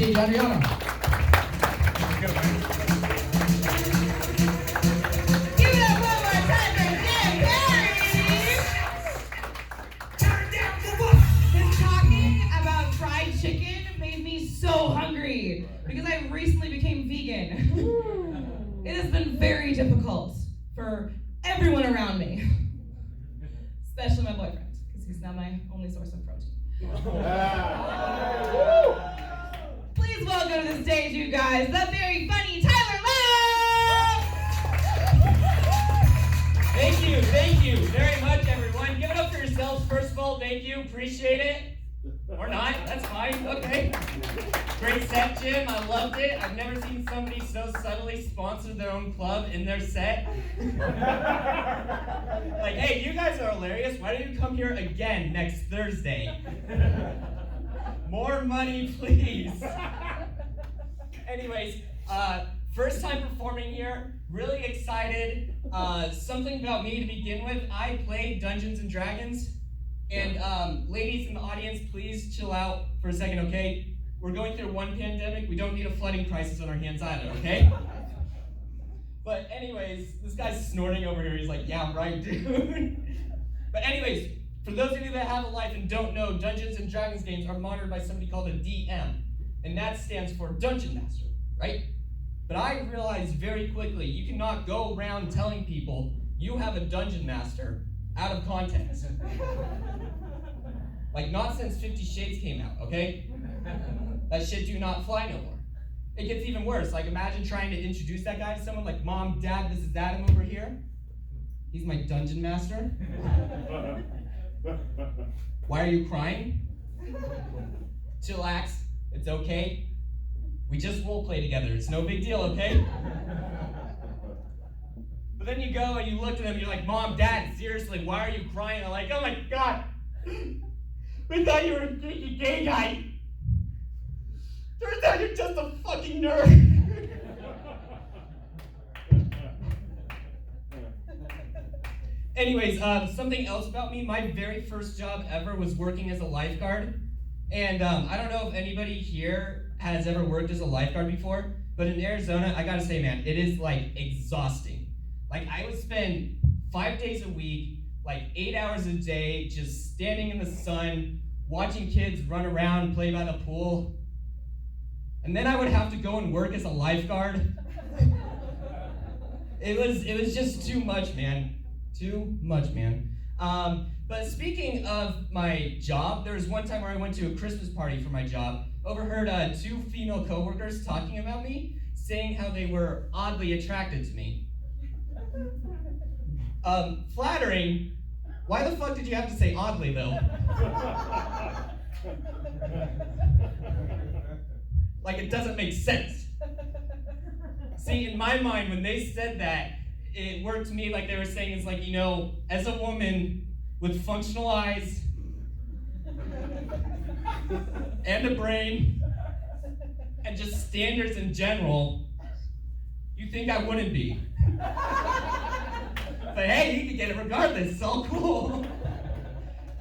stage, Adriana. Give it up one more time for Jim Perry. Turn down the book. This talking about fried chicken made me so hungry because I recently became vegan. It has been very difficult for everyone around me, especially my boyfriend, because he's now my only source of protein. Please welcome to the stage, you guys, the very funny Tyler Love! Thank you very much, everyone. Give it up for yourselves, first of all. Thank you, appreciate it. Or not, that's fine, okay. Great set, Jim, I loved it. I've never seen somebody so subtly sponsor their own club in their set. Like, hey, you guys are hilarious. Why don't you come here again next Thursday? More money, please. Anyways, first time performing here, really excited. Something about me to begin with, I play Dungeons and Dragons. And ladies in the audience, please chill out for a second, okay? We're going through one pandemic. We don't need a flooding crisis on our hands either, okay? But anyways, this guy's snorting over here. He's like, yeah, I'm right, dude. But anyways, for those of you that have a life and don't know, Dungeons and Dragons games are monitored by somebody called a DM. And that stands for Dungeon Master, right? But I realized very quickly, you cannot go around telling people you have a Dungeon Master out of context. Like, not since 50 Shades came out, okay? That shit do not fly no more. It gets even worse. Like, imagine trying to introduce that guy to someone like, Mom, Dad, this is Adam over here. He's my Dungeon Master. Why are you crying? Chillax, it's okay. We just roleplay together, it's no big deal, okay? But then you go and you look at them and you're like, Mom, Dad, seriously, why are you crying? I'm like, oh my God, we thought you were a freaky gay guy. Turns out you're just a fucking nerd. Anyways, something else about me, my very first job ever was working as a lifeguard. And I don't know if anybody here has ever worked as a lifeguard before, but in Arizona, I gotta say, man, it is like exhausting. Like, I would spend 5 days a week, like 8 hours a day, just standing in the sun, watching kids run around, play by the pool. And then I would have to go and work as a lifeguard. It was just too much, man. Too much, man. But speaking of my job, there was one time where I went to a Christmas party for my job, overheard 2 female coworkers talking about me, saying how they were oddly attracted to me. Flattering. Why the fuck did you have to say oddly, though? Like, it doesn't make sense. See, in my mind, when they said that, it worked to me like they were saying, it's like, you know, as a woman with functional eyes and a brain and just standards in general, you think I wouldn't be. But hey, you can get it regardless, it's all cool.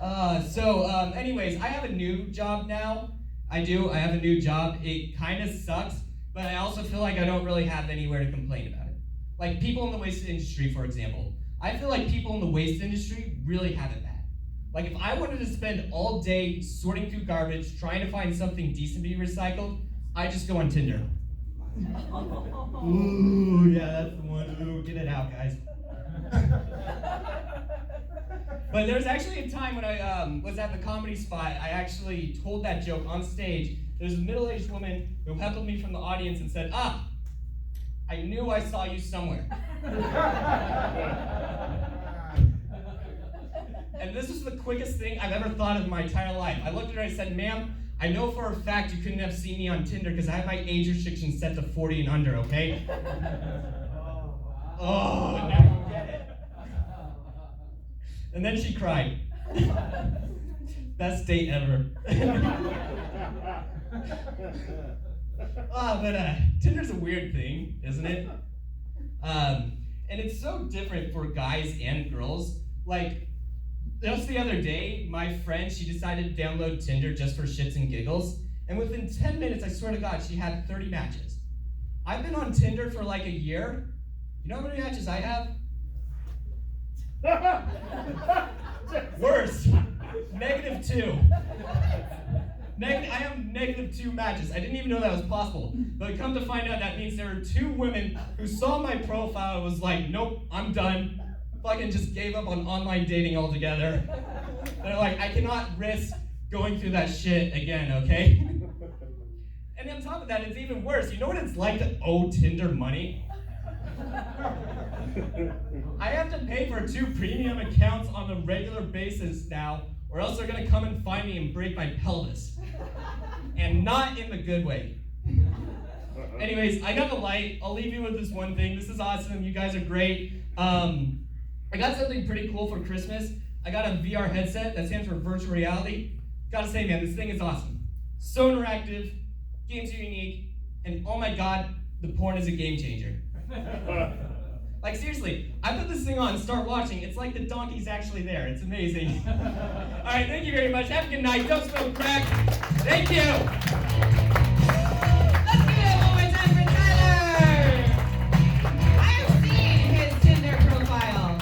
Anyways, I have a new job now. I have a new job. It kind of sucks, but I also feel like I don't really have anywhere to complain about it. Like, people in the waste industry, for example. I feel like people in the waste industry really have it bad. Like, if I wanted to spend all day sorting through garbage, trying to find something decent to be recycled, I just go on Tinder. Ooh, yeah, that's the one. Ooh, get it out, guys. But there was actually a time when I was at the comedy spot, I actually told that joke on stage. There's a middle-aged woman who heckled me from the audience and said, I knew I saw you somewhere. And this is the quickest thing I've ever thought of in my entire life. I looked at her and I said, ma'am, I know for a fact you couldn't have seen me on Tinder because I have my age restriction set to 40 and under, okay? Oh, now you get it. And then she cried. Best date ever. Tinder's a weird thing, isn't it? And it's so different for guys and girls. Like, just the other day, my friend, she decided to download Tinder just for shits and giggles. And within 10 minutes, I swear to God, she had 30 matches. I've been on Tinder for like a year. You know how many matches I have? Worse. -2. I have -2 matches. I didn't even know that was possible. But come to find out, that means there were 2 women who saw my profile and was like, nope, I'm done. Fucking just gave up on online dating altogether. They're like, I cannot risk going through that shit again, okay? And on top of that, it's even worse. You know what it's like to owe Tinder money? I have to pay for 2 premium accounts on a regular basis now, or else they're gonna come and find me and break my pelvis. And not in the good way. Anyways, I got the light. I'll leave you with this one thing. This is awesome. You guys are great. I got something pretty cool for Christmas. I got a VR headset that stands for virtual reality. Gotta say, man, this thing is awesome. So interactive, games are unique, and oh my God, the porn is a game changer. Like seriously, I put this thing on and start watching. It's like the donkey's actually there. It's amazing. All right, thank you very much. Have a good night. Don't smoke crack. Thank you. Let's give it one more time for Tyler. I have seen his Tinder profile.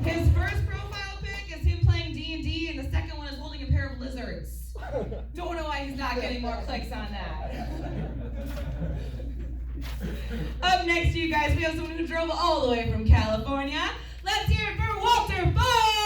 His first profile pic is him playing D&D, and the second one is holding a pair of lizards. Don't know why he's not getting more clicks on that. Up next, you guys, we have someone who drove all the way from California. Let's hear it for Walter Boyd!